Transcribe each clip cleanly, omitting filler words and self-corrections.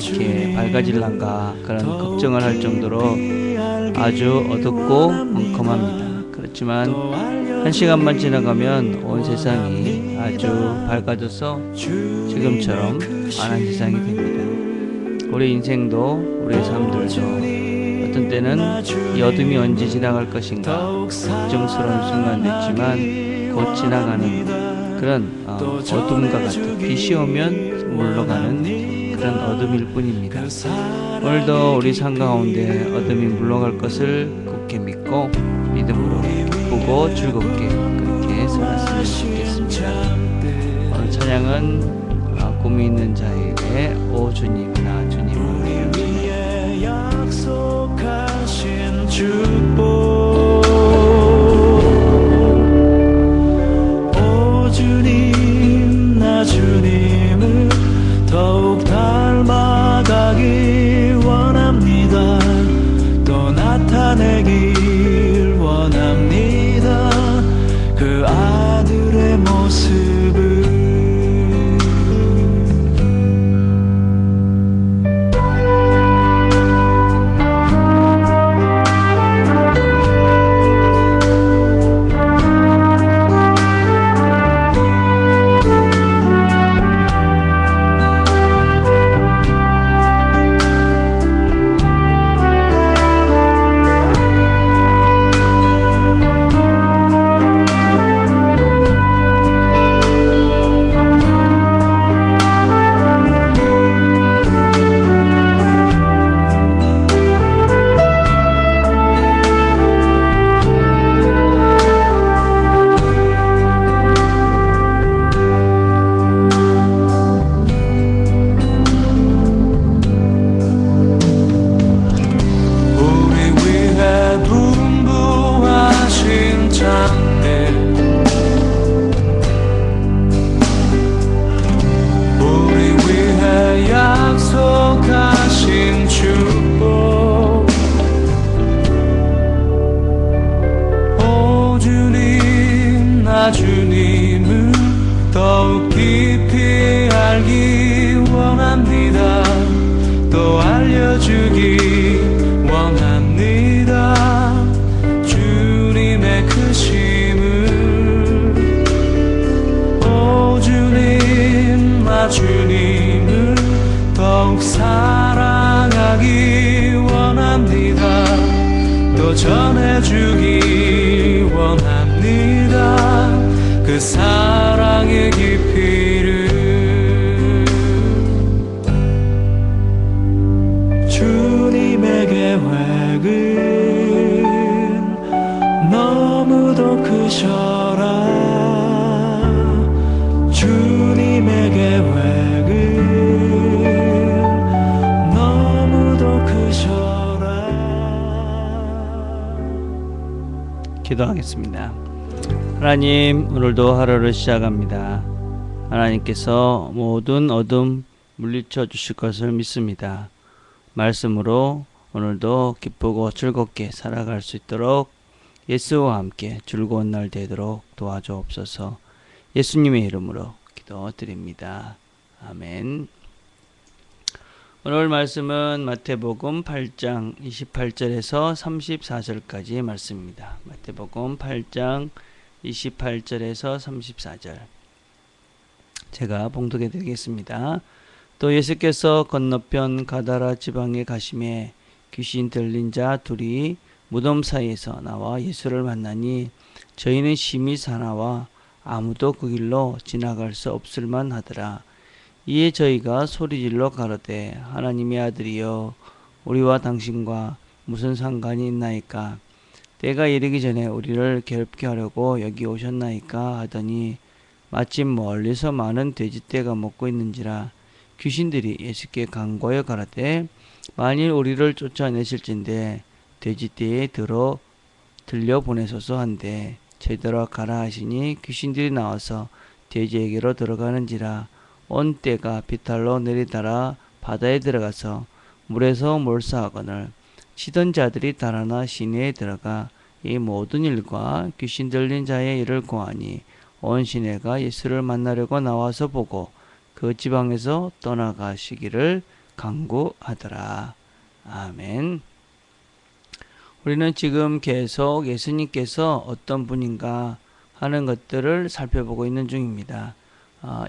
이렇게 밝아질란가 그런 걱정을 할 정도로 아주 어둡고 컴컴합니다. 그렇지만 한 시간만 지나가면 온 세상이 아주 밝아져서 지금처럼 환한 세상이 됩니다. 우리 인생도 우리의 삶들도 어떤 때는 이 어둠이 언제 지나갈 것인가 걱정스러운 순간도 있지만 곧 지나가는 그런 어둠과 같은 빛이 오면 물러가는 그런 어둠일 뿐입니다. 오늘도 우리 삶 가운데 어둠이 물러갈 것을 굳게 믿고 믿음으로 기쁘고 즐겁게 그렇게 살았으면 좋겠습니다. 오늘 찬양은 꿈이 있는 자에게 오 주님 나 주님을 위에 약속하신 축복 오 주님 나 주님을 더욱 닮아가길 원합니다. 또 나타내길 원합니다. 그 아들의 모습을 약속하신 축복 오 주님 나 주님을 더욱 깊이 알기 원합니다. 또 알려주기 원합니다. 주님의 크심을 오 주님 나 주님을 더욱 사랑하기 원합니다. 또 전해주기 원합니다. 그 사랑의 깊이를 주님의 계획은 너무도 크셔라. 주님의 계획은 기도하겠습니다. 하나님, 오늘도 하루를 시작합니다. 하나님께서 모든 어둠 물리쳐 주실 것을 믿습니다. 말씀으로 오늘도 기쁘고 즐겁게 살아갈 수 있도록 예수와 함께 즐거운 날 되도록 도와주옵소서. 예수님의 이름으로 기도드립니다. 아멘. 오늘 말씀은 마태복음 8장 28절에서 34절까지의 말씀입니다. 마태복음 8장 28절에서 34절 제가 봉독해 드리겠습니다. 또 예수께서 건너편 가다라 지방에 가심에 귀신 들린 자 둘이 무덤 사이에서 나와 예수를 만나니 저희는 심히 사나와 아무도 그 길로 지나갈 수 없을 만하더라. 이에 저희가 소리질러 가로되 하나님의 아들이여 우리와 당신과 무슨 상관이 있나이까? 때가 이르기 전에 우리를 괴롭게 하려고 여기 오셨나이까? 하더니 마침 멀리서 많은 돼지떼가 먹고 있는지라. 귀신들이 예수께 간구하여 가라되 만일 우리를 쫓아내실진대 돼지떼에 들려 보내소서 한데 제대로 가라 하시니 귀신들이 나와서 돼지에게로 들어가는지라. 온 떼가 비탈로 내리달아 바다에 들어가서 물에서 몰사하거늘 치던 자들이 달아나 시내에 들어가 이 모든 일과 귀신 들린 자의 일을 고하니 온 시내가 예수를 만나려고 나와서 보고 그 지방에서 떠나가시기를 간구하더라. 아멘. 우리는 지금 계속 예수님께서 어떤 분인가 하는 것들을 살펴보고 있는 중입니다.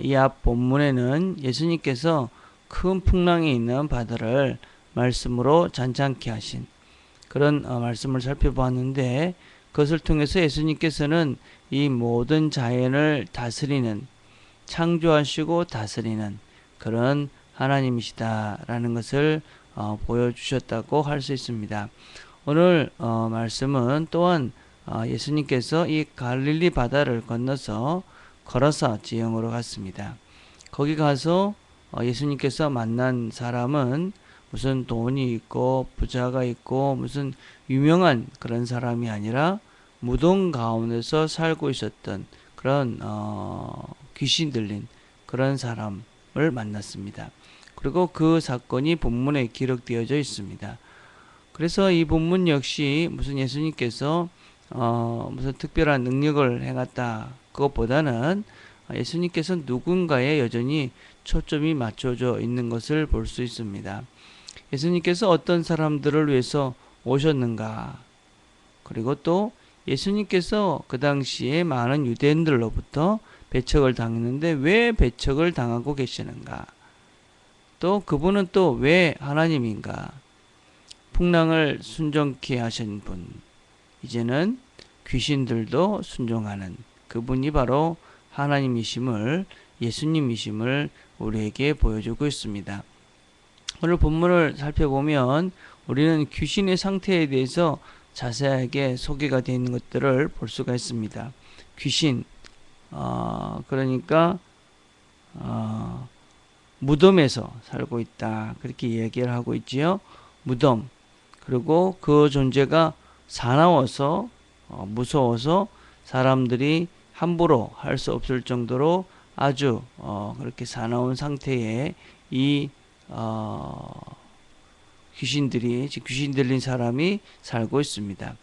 이 앞 본문에는 예수님께서 큰 풍랑이 있는 바다를 말씀으로 잔잔케 하신 그런 말씀을 살펴보았는데, 그것을 통해서 예수님께서는 이 모든 자연을 다스리는, 창조하시고 다스리는 그런 하나님이시다라는 것을 보여주셨다고 할 수 있습니다. 오늘 말씀은 또한 예수님께서 이 갈릴리 바다를 건너서 걸어서 지형으로 갔습니다. 거기 가서 예수님께서 만난 사람은 무슨 돈이 있고 부자가 있고 무슨 유명한 그런 사람이 아니라 무덤 가운데서 살고 있었던 그런 귀신 들린 그런 사람을 만났습니다. 그리고 그 사건이 본문에 기록되어져 있습니다. 그래서 이 본문 역시 무슨 예수님께서 무슨 특별한 능력을 행했다 그것보다는 예수님께서 누군가에 여전히 초점이 맞춰져 있는 것을 볼 수 있습니다. 예수님께서 어떤 사람들을 위해서 오셨는가, 그리고 또 예수님께서 그 당시에 많은 유대인들로부터 배척을 당했는데 왜 배척을 당하고 계시는가, 또 그분은 또 왜 하나님인가, 풍랑을 순종케 하신 분, 이제는 귀신들도 순종하는 그분이 바로 하나님이심을, 예수님이심을 우리에게 보여주고 있습니다. 오늘 본문을 살펴보면 우리는 귀신의 상태에 대해서 자세하게 소개가 되어 있는 것들을 볼 수가 있습니다. 귀신, 그러니까 무덤에서 살고 있다, 그렇게 이야기를 하고 있지요. 무덤, 그리고 그 존재가 사나워서 무서워서 사람들이 함부로 할 수 없을 정도로 아주 그렇게 사나운 상태에 이 귀신 들린 사람이 살고 있습니다.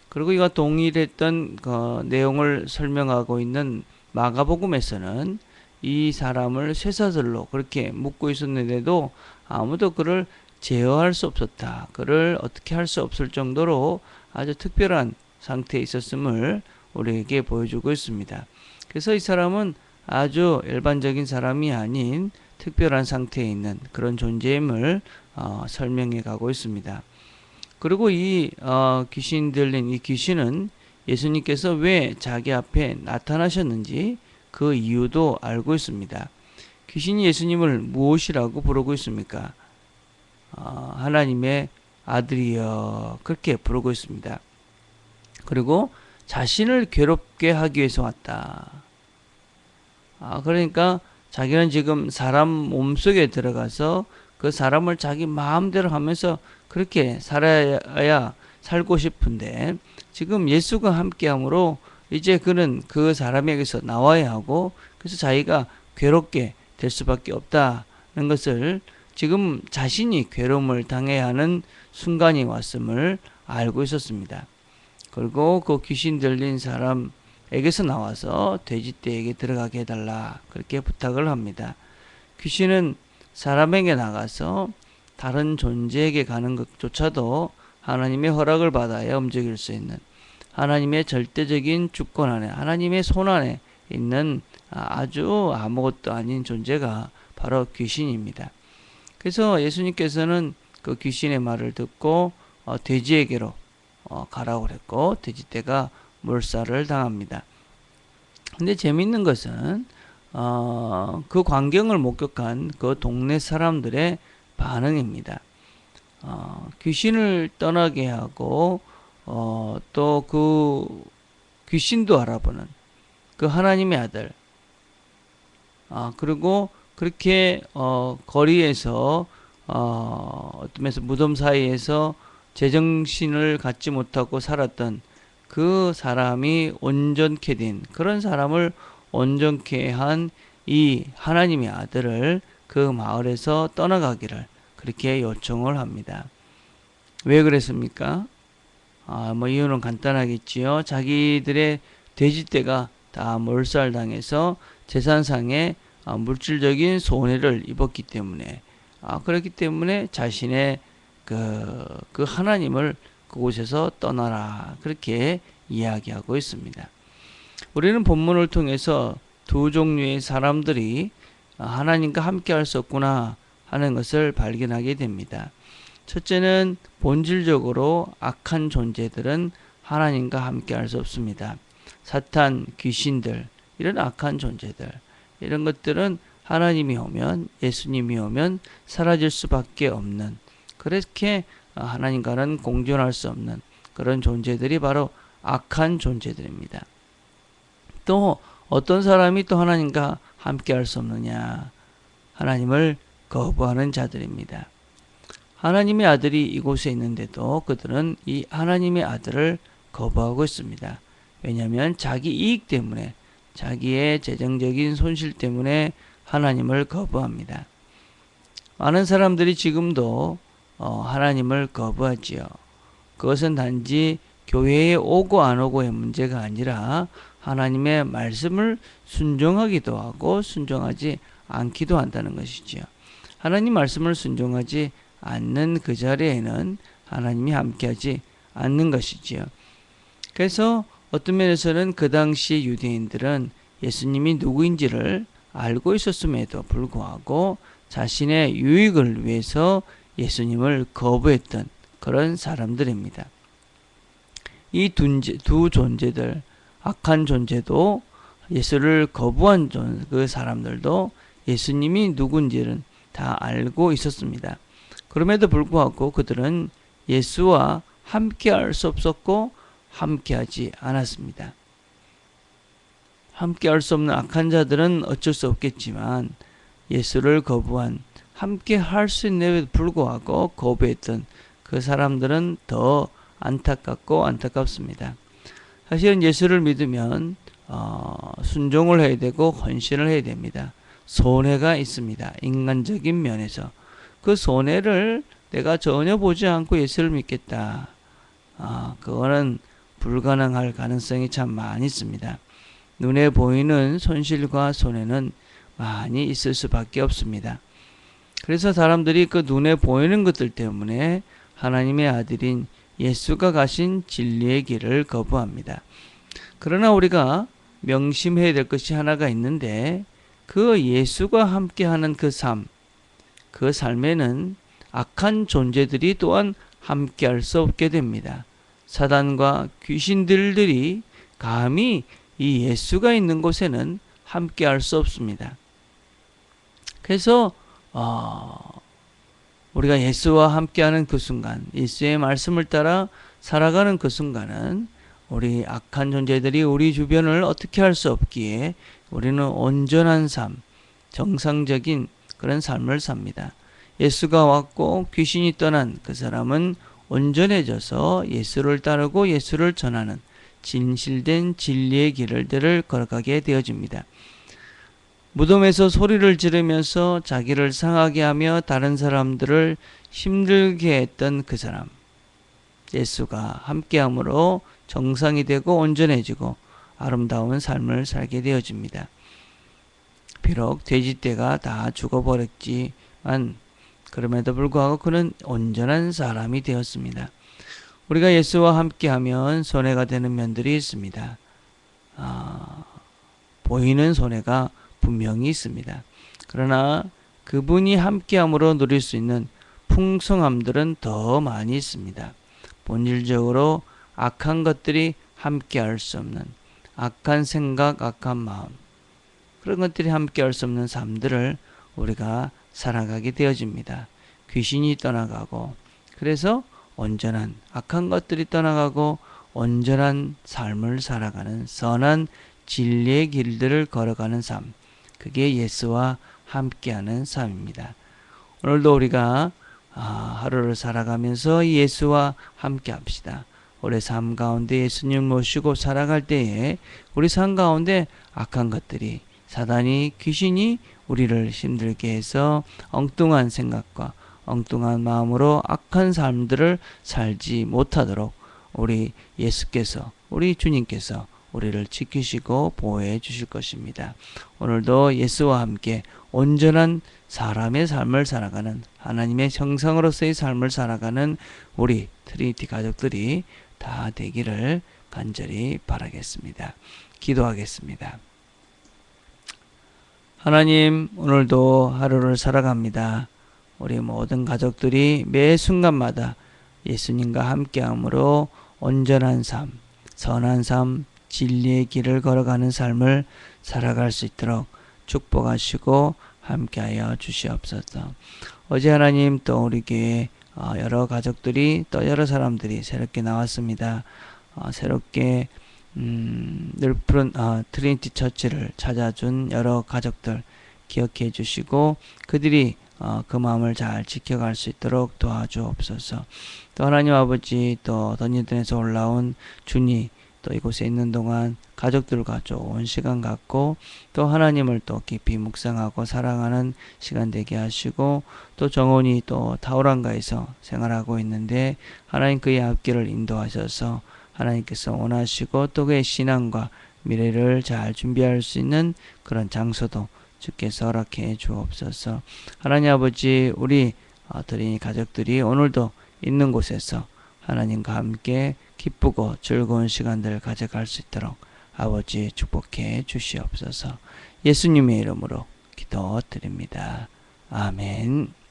그리고 이와 동일했던 그 내용을 설명하고 있는 마가복음에서는 이 사람을 쇠사슬로 그렇게 묶고 있었는데도 아무도 그를 제어할 수 없었다, 그를 어떻게 할 수 없을 정도로 아주 특별한 상태에 있었음을 우리에게 보여주고 있습니다. 그래서 이 사람은 아주 일반적인 사람이 아닌 특별한 상태에 있는 그런 존재임을 설명해 가고 있습니다. 그리고 이 귀신 들린 이 귀신은 예수님께서 왜 자기 앞에 나타나셨는지 그 이유도 알고 있습니다. 귀신이 예수님을 무엇이라고 부르고 있습니까? 하나님의 아들이여, 그렇게 부르고 있습니다. 그리고 자신을 괴롭게 하기 위해서 왔다. 그러니까 자기는 지금 사람 몸속에 들어가서 그 사람을 자기 마음대로 하면서 그렇게 살아야 살고 싶은데, 지금 예수가 함께함으로 이제 그는 그 사람에게서 나와야 하고, 그래서 자기가 괴롭게 될 수밖에 없다는 것을, 지금 자신이 괴로움을 당해야 하는 순간이 왔음을 알고 있었습니다. 그리고 그 귀신 들린 사람에게서 나와서 돼지떼에게 들어가게 해달라, 그렇게 부탁을 합니다. 귀신은 사람에게 나가서 다른 존재에게 가는 것조차도 하나님의 허락을 받아야 움직일 수 있는, 하나님의 절대적인 주권 안에, 하나님의 손 안에 있는 아주 아무것도 아닌 존재가 바로 귀신입니다. 그래서 예수님께서는 그 귀신의 말을 듣고 돼지에게로 가라고 그랬고, 돼지떼가 몰살을 당합니다. 근데 재미있는 것은 그 광경을 목격한 그 동네 사람들의 반응입니다. 귀신을 떠나게 하고 또 그 귀신도 알아보는 그 하나님의 아들, 그리고 그렇게 거리에서 어떤 면에서 무덤 사이에서 제정신을 갖지 못하고 살았던 그 사람이 온전케 된, 그런 사람을 온전케 한 이 하나님의 아들을 그 마을에서 떠나가기를 그렇게 요청을 합니다. 왜 그랬습니까? 이유는 간단하겠지요. 자기들의 돼지떼가 다 몰살당해서 재산상의 물질적인 손해를 입었기 때문에 그렇기 때문에 자신의 그 하나님을 그곳에서 떠나라. 그렇게 이야기하고 있습니다. 우리는 본문을 통해서 두 종류의 사람들이 하나님과 함께 할 수 없구나 하는 것을 발견하게 됩니다. 첫째는 본질적으로 악한 존재들은 하나님과 함께 할 수 없습니다. 사탄, 귀신들, 이런 악한 존재들, 이런 것들은 하나님이 오면, 예수님이 오면 사라질 수밖에 없는, 그렇게 하나님과는 공존할 수 없는 그런 존재들이 바로 악한 존재들입니다. 또 어떤 사람이 또 하나님과 함께 할 수 없느냐? 하나님을 거부하는 자들입니다. 하나님의 아들이 이곳에 있는데도 그들은 이 하나님의 아들을 거부하고 있습니다. 왜냐하면 자기 이익 때문에, 자기의 재정적인 손실 때문에 하나님을 거부합니다. 많은 사람들이 지금도 하나님을 거부하지요. 그것은 단지 교회에 오고 안 오고의 문제가 아니라 하나님의 말씀을 순종하기도 하고 순종하지 않기도 한다는 것이지요. 하나님 말씀을 순종하지 않는 그 자리에는 하나님이 함께하지 않는 것이지요. 그래서 어떤 면에서는 그 당시 유대인들은 예수님이 누구인지를 알고 있었음에도 불구하고 자신의 유익을 위해서 예수님을 거부했던 그런 사람들입니다. 이 두 존재들, 악한 존재도 예수를 거부한 그 사람들도 예수님이 누군지는 다 알고 있었습니다. 그럼에도 불구하고 그들은 예수와 함께 할 수 없었고 함께하지 않았습니다. 함께할 수 없는 악한 자들은 어쩔 수 없겠지만 예수를 거부한, 함께 할 수 있는데도 불구하고 거부했던 그 사람들은 더 안타깝고 안타깝습니다. 사실은 예수를 믿으면 순종을 해야 되고 헌신을 해야 됩니다. 손해가 있습니다. 인간적인 면에서. 그 손해를 내가 전혀 보지 않고 예수를 믿겠다. 그거는 불가능할 가능성이 참 많이 있습니다. 눈에 보이는 손실과 손해는 많이 있을 수밖에 없습니다. 그래서 사람들이 그 눈에 보이는 것들 때문에 하나님의 아들인 예수가 가신 진리의 길을 거부합니다. 그러나 우리가 명심해야 될 것이 하나가 있는데 그 예수가 함께하는 그 삶, 그 삶에는 악한 존재들이 또한 함께할 수 없게 됩니다. 사단과 귀신들이 감히 이 예수가 있는 곳에는 함께할 수 없습니다. 그래서 우리가 예수와 함께하는 그 순간, 예수의 말씀을 따라 살아가는 그 순간은 우리 악한 존재들이 우리 주변을 어떻게 할 수 없기에 우리는 온전한 삶, 정상적인 그런 삶을 삽니다. 예수가 왔고 귀신이 떠난 그 사람은 온전해져서 예수를 따르고 예수를 전하는 진실된 진리의 길을 걸어가게 되어집니다. 무덤에서 소리를 지르면서 자기를 상하게 하며 다른 사람들을 힘들게 했던 그 사람, 예수가 함께함으로 정상이 되고 온전해지고 아름다운 삶을 살게 되어집니다. 비록 돼지떼가 다 죽어버렸지만 그럼에도 불구하고 그는 온전한 사람이 되었습니다. 우리가 예수와 함께하면 손해가 되는 면들이 있습니다. 보이는 손해가 분명히 있습니다. 그러나 그분이 함께함으로 누릴 수 있는 풍성함들은 더 많이 있습니다. 본질적으로 악한 것들이 함께할 수 없는 악한 생각, 악한 마음, 그런 것들이 함께할 수 없는 삶들을 우리가 살아가게 되어집니다. 귀신이 떠나가고, 그래서 온전한 악한 것들이 떠나가고 온전한 삶을 살아가는 선한 진리의 길들을 걸어가는 삶, 그게 예수와 함께하는 삶입니다. 오늘도 우리가 하루를 살아가면서 예수와 함께 합시다. 우리 삶 가운데 예수님 모시고 살아갈 때에 우리 삶 가운데 악한 것들이, 사단이, 귀신이 우리를 힘들게 해서 엉뚱한 생각과 엉뚱한 마음으로 악한 삶들을 살지 못하도록 우리 예수께서, 우리 주님께서 우리를 지키시고 보호해 주실 것입니다. 오늘도 예수와 함께 온전한 사람의 삶을 살아가는 하나님의 형상으로서의 삶을 살아가는 우리 트리니티 가족들이 다 되기를 간절히 바라겠습니다. 기도하겠습니다. 하나님, 오늘도 하루를 살아갑니다. 우리 모든 가족들이 매 순간마다 예수님과 함께함으로 온전한 삶, 선한 삶, 진리의 길을 걸어가는 삶을 살아갈 수 있도록 축복하시고 함께하여 주시옵소서. 어제 하나님 또 우리 교회 여러 가족들이 또 여러 사람들이 새롭게 나왔습니다. 새롭게 늘푸른 트리니티 처치를 찾아준 여러 가족들 기억해 주시고 그들이 그 마음을 잘 지켜갈 수 있도록 도와주옵소서. 또 하나님 아버지 또 던니든에서 올라온 준이 또 이곳에 있는 동안 가족들과 좋은 시간 갖고 또 하나님을 또 깊이 묵상하고 사랑하는 시간 되게 하시고 또 정원이 또 타오란가에서 생활하고 있는데 하나님 그의 앞길을 인도하셔서 하나님께서 원하시고 또 그의 신앙과 미래를 잘 준비할 수 있는 그런 장소도 주께서 허락해 주옵소서. 하나님 아버지 우리 드리니 가족들이 오늘도 있는 곳에서 하나님과 함께 기쁘고 즐거운 시간들을 가져갈 수 있도록 아버지 축복해 주시옵소서. 예수님의 이름으로 기도드립니다. 아멘.